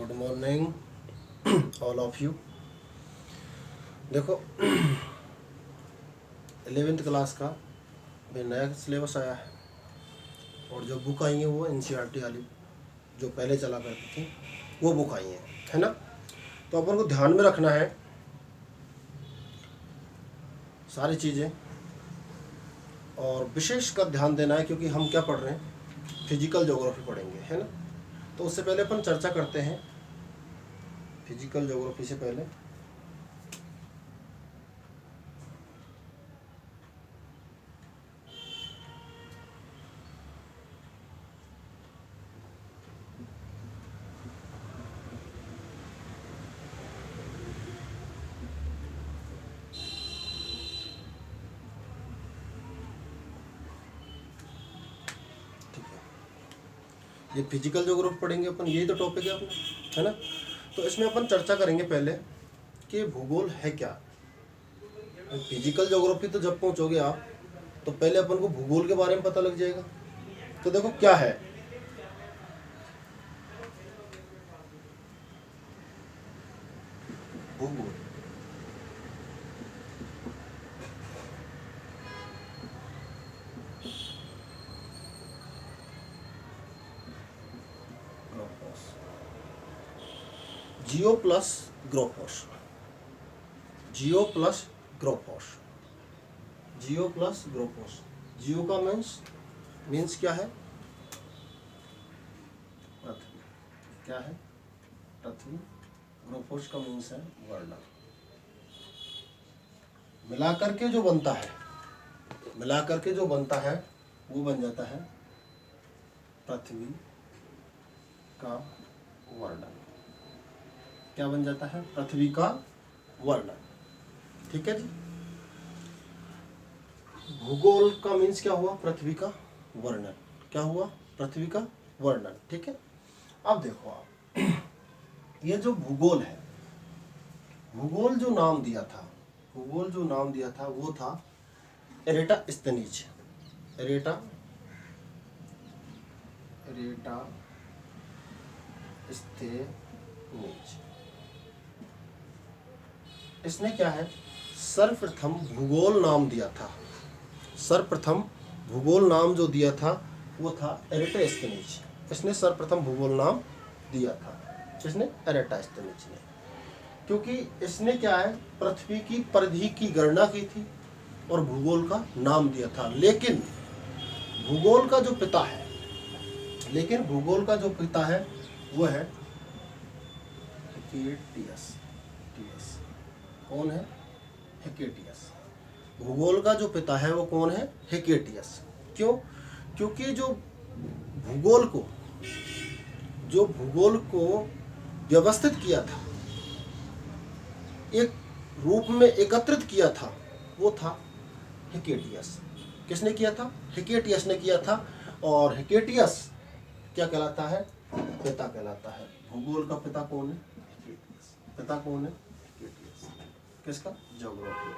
Good morning all of you. देखो 11th class का भी नया सिलेबस आया है और जो बुक आई है वो NCERT वाली जो पहले चला करती थी वो बुक आई है ना। तो अपन को ध्यान में रखना है सारी चीज़ें और विशेष कर ध्यान देना है, क्योंकि हम क्या पढ़ रहे हैं, फिजिकल ज्योग्राफी पढ़ेंगे, है ना। तो उससे पहले अपन चर्चा करते हैं फिजिकल ज्योग्राफी से पहले। ये फिजिकल ज्योग्राफी पढ़ेंगे अपन, यही तो टॉपिक है अपना, है ना। तो इसमें अपन चर्चा करेंगे पहले कि भूगोल है क्या। फिजिकल ज्योग्राफी तो जब पहुंचोगे आप तो पहले अपन को भूगोल के बारे में पता लग जाएगा। तो देखो क्या है भूगोल। जियो प्लस ग्रोपोस, जियो प्लस ग्रोपोस, जियो प्लस ग्रोपोस। जियो का मीन्स क्या है, पृथ्वी। क्या है, पृथ्वी। ग्रोपोस का मीन्स है वर्ल्ड। मिलाकर के जो बनता है, मिलाकर के जो बनता है वो बन जाता है पृथ्वी का वर्णन। क्या बन जाता है, पृथ्वी का वर्णन। ठीक है जी। भूगोल का मीन्स क्या हुआ, पृथ्वी का वर्णन। क्या हुआ, पृथ्वी का वर्णन। ठीक है। अब देखो आप ये जो भूगोल है, भूगोल जो नाम दिया था, भूगोल जो नाम दिया था वो था एरेटास्थनीज। एरेटास्थनीज। इसने क्या है, सर्वप्रथम भूगोल नाम दिया था। सर्वप्रथम भूगोल नाम जो दिया था वो था एरेटास्थनीज। इसने सर्वप्रथम भूगोल नाम दिया था, इसने एरेटास्थनीज ने। क्योंकि इसने क्या है, पृथ्वी की परिधि की गणना की थी और भूगोल का नाम दिया था। लेकिन भूगोल का जो पिता है, लेकिन भूगोल का जो पिता है वो है हेकेटियस। कौन है, हेकेटियस। भूगोल का जो पिता है वो कौन है, हेकेटियस। क्यों, क्योंकि जो भूगोल को व्यवस्थित किया था, एक रूप में एकत्रित किया था, वो था हेकेटियस। किसने किया था, हेकेटियस ने किया था। और हेकेटियस क्या कहलाता है, पिता कहलाता है। भूगोल का पिता कौन है, हेकेटियस। पिता कौन है, हेकेटियस। किसका, ज्योग्राफी।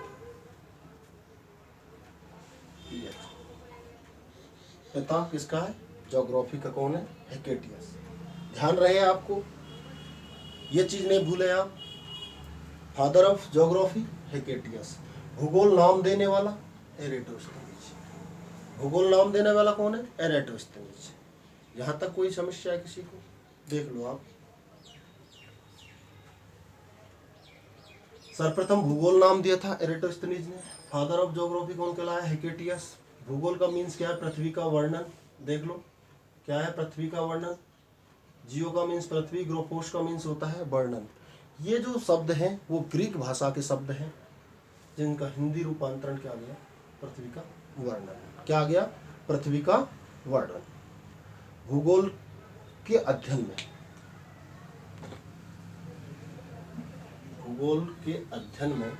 पिता किसका है, ज्योग्राफी का कौन है, हेकेटियस। ध्यान रहे आपको, ये चीज नहीं भूले आप। Father of geography Hecataeus. भूगोल नाम देने वाला एरेटोस्थनीज। भूगोल नाम देने वाला कौन है, एरेटोस्थनीज। यहाँ तक कोई समस्या है किसी को, देख लो आप। सर्वप्रथम भूगोल नाम दिया था एरेटोस्थनीज ने। फादर ऑफ ज्योग्राफी कौन कहलाया, हेकेटियस। भूगोल का मीन्स क्या है, पृथ्वी का वर्णन। देख लो क्या है, पृथ्वी का वर्णन। जियो का मीन्स पृथ्वी, ग्रोपोस का मीन्स होता है वर्णन। ये जो शब्द हैं वो ग्रीक भाषा के शब्द हैं जिनका हिंदी रूपांतरण क्या गया, पृथ्वी का वर्णन। क्या गया, पृथ्वी का वर्णन। भूगोल के अध्ययन में, भूगोल के अध्ययन में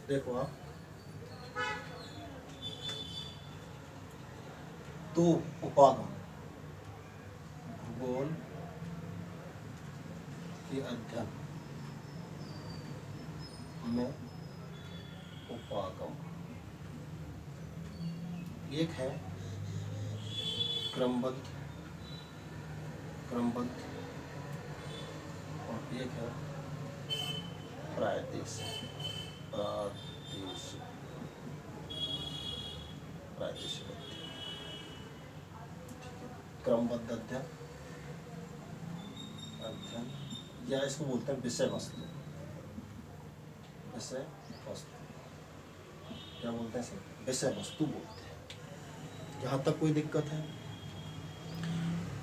देखो आप, तो उपागम, भूगोल के अध्ययन में उपागम। एक है क्रमबद्ध क्रमबद्ध, और एक है प्रादेशिक प्रादेशिक प्रादेशिक अध्ययन। ठीक है, क्रमबद्ध अध्ययन अध्ययन, या इसको बोलते हैं विषय वस्तु। विषय वस्तु क्या बोलते हैं इसे? विषय वस्तु बोलते हैं। यहाँ तक कोई दिक्कत है?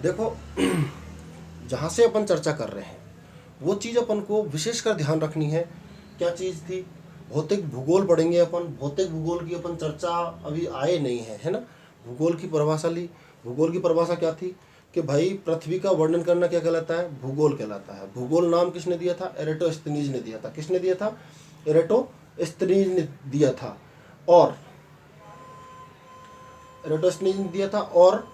देखो जहाँ से अपन चर्चा कर रहे हैं वो चीज़ अपन को विशेषकर ध्यान रखनी है। क्या चीज़ थी? भौतिक भूगोल पढ़ेंगे अपन। भौतिक भूगोल की अपन चर्चा अभी आए नहीं है, है ना। भूगोल की परिभाषा ली। भूगोल की परिभाषा क्या थी कि भाई पृथ्वी का वर्णन करना क्या कहलाता है? भूगोल कहलाता है। भूगोल नाम किसने दिया था? एरेटोस्थनीज ने दिया था। किसने दिया था? एरेटोस्थनीज ने दिया था। और एरेटोस्थनीज ने दिया था। और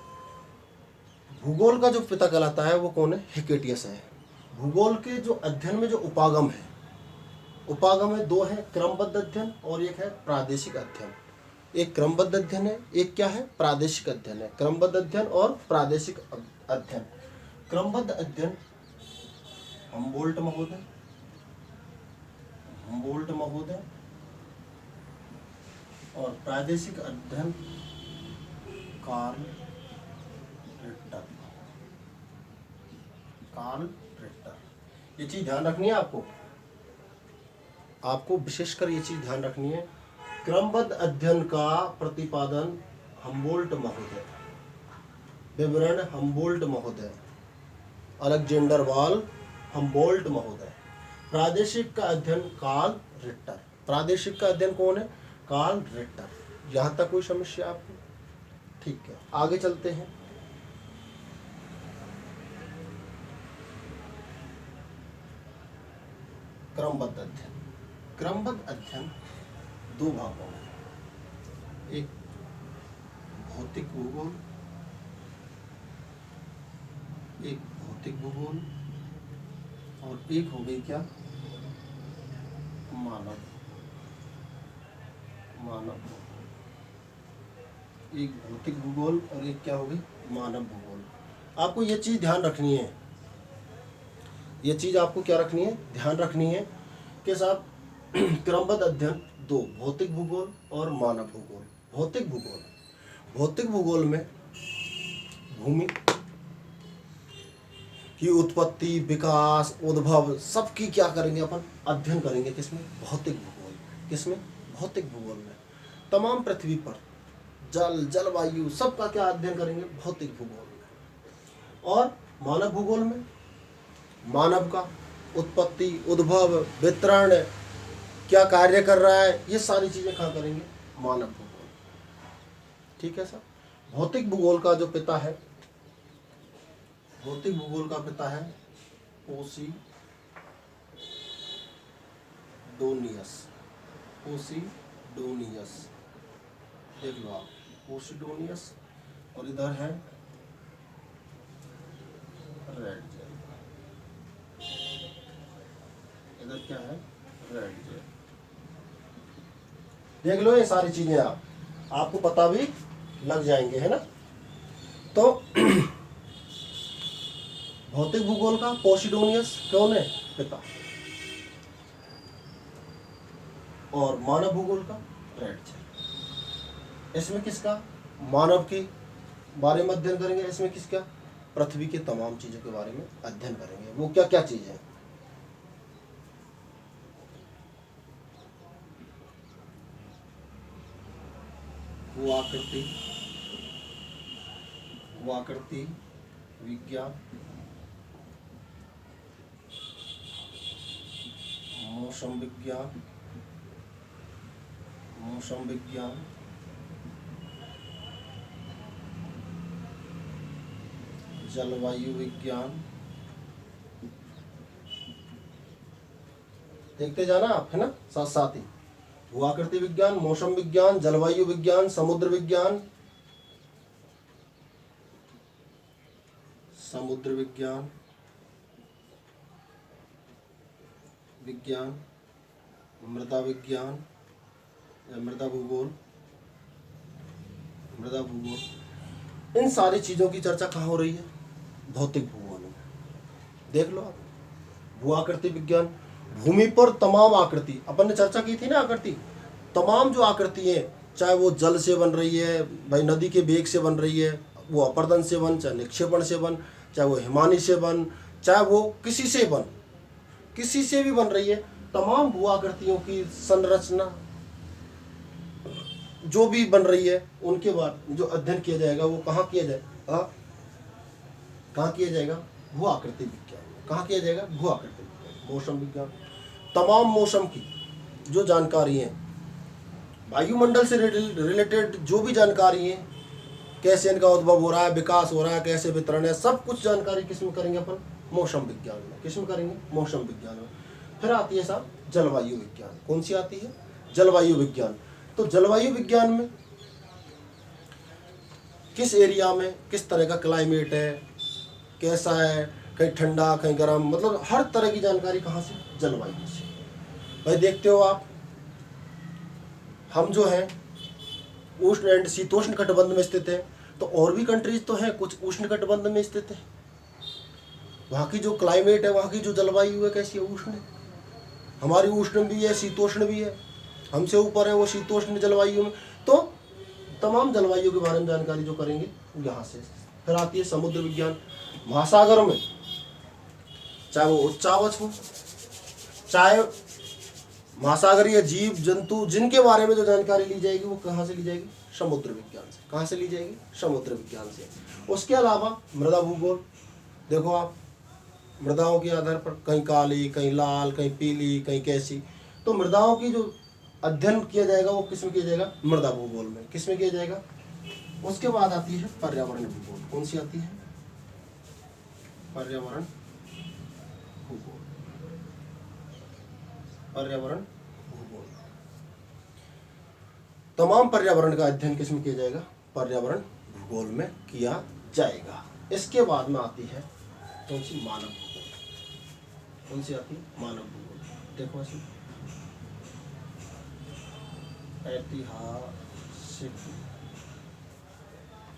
भूगोल का जो पिता कहलाता है वो कौन है? हिकेटियस है। भूगोल के जो अध्ययन में जो उपागम है, उपागम है दो है, क्रमबद्ध अध्ययन और एक है प्रादेशिक अध्ययन। एक क्रमबद्ध अध्ययन है, एक क्या है? प्रादेशिक अध्ययन है। क्रमबद्ध अध्ययन और प्रादेशिक अध्ययन। क्रमबद्ध अध्ययन हम्बोल्ट महोदय और प्रादेशिक अध्ययन कार्ल रिटर। ये चीज ध्यान रखनी है आपको विशेषकर ये चीज ध्यान रखनी है। क्रमबद्ध अध्ययन का प्रतिपादन हम्बोल्ट महोदय, विवरण हम्बोल्ट महोदय, अलेक्जेंडर वाल हम्बोल्ट महोदय। प्रादेशिक का अध्ययन कार्ल रिटर। प्रादेशिक का अध्ययन कौन है? Carl Ritter. यहाँ तक कोई समस्या आपको? ठीक है, आगे चलते हैं। क्रमबद्ध अध्ययन। क्रमबद्ध अध्ययन दो भागों में, एक भौतिक भूगोल, एक भौतिक भूगोल और एक हो गई क्या? मानव भूगोल। एक भौतिक भूगोल और एक क्या हो गई? मानव भूगोल। आपको ये चीज ध्यान रखनी है, ये चीज आपको क्या रखनी है? ध्यान रखनी है कि साहब क्रमबद्ध अध्ययन दो, भौतिक भूगोल और मानव भूगोल। भौतिक भूगोल में भूमि की उत्पत्ति, विकास, उद्भव सबकी क्या करेंगे अपन? अध्ययन करेंगे। किसमें? भौतिक भूगोल। किसमें? भौतिक भूगोल में। तमाम पृथ्वी पर जल, जलवायु सबका क्या अध्ययन करेंगे? भौतिक भूगोल में। और मानव भूगोल में मानव का उत्पत्ति, उद्भव, वितरण, क्या कार्य कर रहा है, ये सारी चीजें कहाँ करेंगे? मानव भूगोल। ठीक है सर। भौतिक भूगोल का जो पिता है, भौतिक भूगोल का पिता है पोसिडोनियस। देख लो आप, पोसिडोनियस। और इधर है रेड जेल। इधर क्या है? Red gel. देख लो ये सारी चीजें आपको पता भी लग जाएंगे, है ना। तो भौतिक भूगोल का पोसिडोनियस कौन है? पिता। और मानव भूगोल का रेड जेल। इसमें किसका? मानव के बारे में अध्ययन करेंगे। इसमें किसका? पृथ्वी के तमाम चीजों के बारे में अध्ययन करेंगे। वो क्या क्या चीज है? वो आकृति विज्ञान, मौसम विज्ञान, जलवायु विज्ञान। देखते जाना आप, है ना, साथ साथ ही। भूआकृति विज्ञान, मौसम विज्ञान, जलवायु विज्ञान, समुद्र विज्ञान, मृदा विज्ञान, मृदा भूगोल। इन सारी चीजों की चर्चा कहाँ हो रही है? भौतिक भूगोल में। देख लो आप। भू आकृति विज्ञान, भूमि पर तमाम आकृति, अपन ने चर्चा की थी ना, आकृति, तमाम जो आकृति है, चाहे वो जल से बन रही है, भाई नदी के वेग से बन रही है, वो अपर्दन से बन, चाहे निक्षेपण से बन, चाहे वो हिमानी से बन, चाहे वो किसी से बन, किसी से भी बन रही है, तमाम भू आकृतियों की संरचना जो भी बन रही है, उनके बाद जो अध्ययन किया जाएगा वो कहाँ किया जाएगा, कहाँ किया जाएगा, भू आकृति विज्ञान में। कहाँ किया जाएगा, भू आकृति विज्ञान। मौसम विज्ञान, तमाम मौसम की जो जानकारी है, वायुमंडल से रिलेटेड जो भी जानकारी है, कैसे इनका उद्भव हो रहा है, विकास हो रहा है, कैसे वितरण है, सब कुछ जानकारी किस में करेंगे अपन, मौसम विज्ञान में। किस में करेंगे, मौसम विज्ञान में। फिर आती है साहब जलवायु विज्ञान। कौन सी आती है, जलवायु विज्ञान। तो जलवायु विज्ञान में किस एरिया में किस तरह का क्लाइमेट है, कैसा है, कहीं ठंडा कहीं गर्म, मतलब हर तरह की जानकारी कहाँ से, जलवायु से। भाई देखते हो आप, हम जो हैं उष्ण एंड शीतोष्ण कटिबंध में स्थित है, तो और भी कंट्रीज तो हैं कुछ उष्ण कटिबंध में स्थित है। वहाँ की जो क्लाइमेट है, वहाँ की जो जलवायु है, कैसी है, उष्ण है। हमारी उष्ण भी है, शीतोष्ण भी है, हमसे ऊपर है वो शीतोष्ण जलवायु में। तो तमाम जलवायु के बारे में जानकारी जो करेंगे यहाँ से। फिर आती है समुद्र विज्ञान। महासागर में चाहे वो उच्चावच हो, चाहे महासागरीय जीव जंतु, जिनके बारे में जो जानकारी ली जाएगी वो कहाँ से ली जाएगी, समुद्र विज्ञान से। कहाँ से ली जाएगी, समुद्र विज्ञान से। उसके अलावा मृदा भूगोल, देखो आप, मृदाओं के आधार पर कहीं काली, कहीं लाल, कहीं पीली, कहीं कैसी, तो मृदाओं की जो अध्ययन किया जाएगा वो किस में किया जाएगा, मृदा भूगोल में। किस में किया जाएगा। उसके बाद आती है पर्यावरण भूगोल। कौन सी आती है, पर्यावरण भूगोल। पर्यावरण भूगोल, तमाम पर्यावरण का अध्ययन किस में किया जाएगा, पर्यावरण भूगोल में किया जाएगा। इसके बाद में आती है कौन सी, मानव भूगोल। कौन सी आती है, मानव भूगोल। देखो ऐसे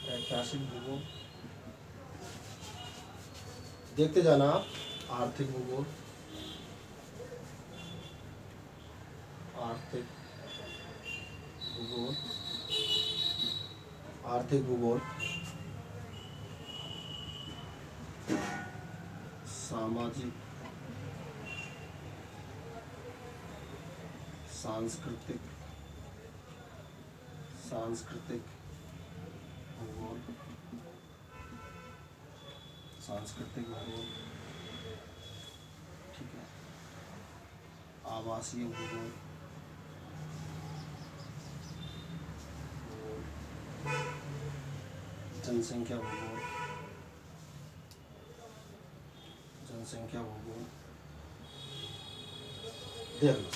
ऐतिहासिक भूगोल देखते जाना आप। आर्थिक भूगोल, आर्थिक भूगोल, आर्थिक भूगोल, सामाजिक, सांस्कृतिक, सांस्कृतिक भूगोल, सांस्कृतिक भूगोल, ठीक है, आवासीय भूगोल, जनसंख्या भूगोल, जनसंख्या भूगोल। देख लो,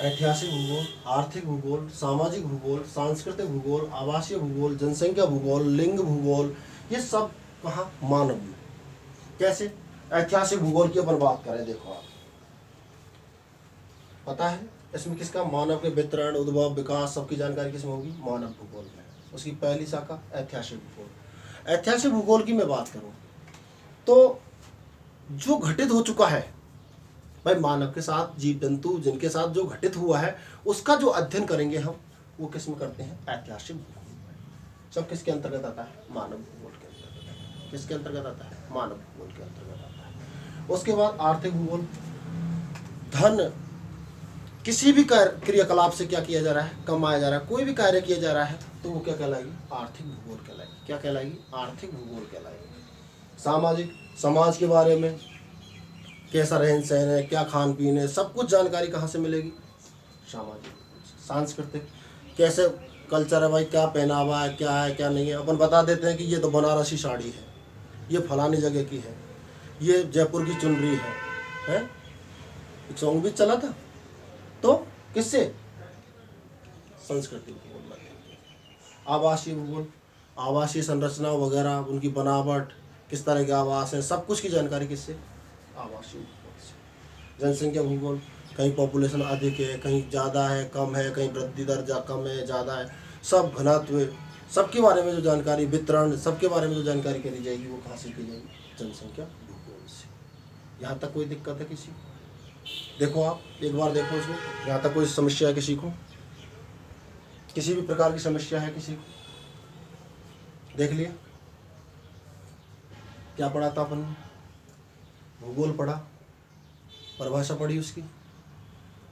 ऐतिहासिक भूगोल, आर्थिक भूगोल, सामाजिक भूगोल, सांस्कृतिक भूगोल, आवासीय भूगोल, जनसंख्या भूगोल, लिंग भूगोल, ये सब कहाँ, मानव में। कैसे, ऐतिहासिक भूगोल की अपन बात करें, देखो आप, पता है इसमें किसका, मानव के वितरण, उद्भव, विकास, सबकी जानकारी किसमें होगी, मानव भूगोल में। उसकी पहली शाखा ऐतिहासिक भूगोल। ऐतिहासिक भूगोल की मैं बात करूं तो जो घटित हो चुका है भाई मानव के साथ, जीव जंतु जिनके साथ जो घटित हुआ है, उसका जो अध्ययन करेंगे हम, वो किस में करते हैं, ऐतिहासिक भूगोल में। सब किसके अंतर्गत आता है, मानव भूगोल के अंतर्गत। किसके अंतर्गत आता है, मानव भूगोल के अंतर्गत आता है। उसके बाद आर्थिक भूगोल, धन किसी भी क्रियाकलाप से क्या किया जा रहा है, कमाया जा रहा है, कोई भी कार्य किया जा रहा है, तो वो क्या कहलाएगी, आर्थिक भूगोल कहलाएगी। क्या कहलाएगी, आर्थिक भूगोल कहलाएगी। सामाजिक, समाज के बारे में, कैसा रहन सहन है, क्या खान पीन है, सब कुछ जानकारी कहाँ से मिलेगी, सामाजिक। सांस्कृतिक, कैसे कल्चर है भाई, क्या पहनावा है, क्या है क्या नहीं है, अपन बता देते हैं कि ये तो बनारसी साड़ी है, ये फलानी जगह की है, ये जयपुर की चुनरी है। एक सॉन्ग भी चला था, तो किससे, संस्कृति भूगोल लगेगी। आवासीय भूगोल, आवासीय संरचना वगैरह, उनकी बनावट, किस तरह के आवास हैं, सब कुछ की जानकारी किससे, आवासीय भूगोल से। जनसंख्या भूगोल, कहीं पॉपुलेशन अधिक है, कहीं ज़्यादा है, कम है, कहीं वृद्धि दर कम है, ज़्यादा है, सब घनत्व, सबके बारे में जो जानकारी, वितरण, सबके बारे में जो जानकारी करी जाएगी वो कहाँ से की जाएगी? जनसंख्या भूगोल से। यहाँ तक कोई दिक्कत है किसी को? देखो आप एक बार देखो इसमें, यहाँ तक कोई समस्या है किसी को? किसी भी प्रकार की समस्या है किसी को? देख लिया क्या पढ़ा था अपन ने? भूगोल पढ़ा, परिभाषा पढ़ी उसकी,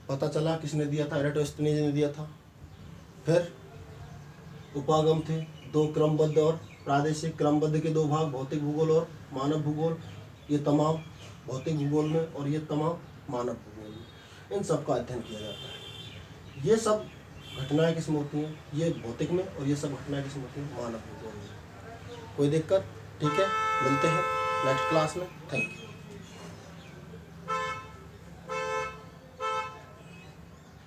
पता चला किसने दिया था? एराटोस्थेनीज ने दिया था। फिर उपागम थे दो, क्रमबद्ध और प्रादेशिक। क्रमबद्ध के दो भाग, भौतिक भूगोल और मानव भूगोल। ये तमाम भौतिक भूगोल में और ये तमाम मानव भूगोल में, इन सब का अध्ययन किया जाता है। ये सब घटनाएं किस में होती हैं? ये भौतिक में, और ये सब घटनाएं किस में होती हैं? मानव भूगोल में। कोई दिक्कत? ठीक है, मिलते हैं नेक्स्ट क्लास में। Thank you.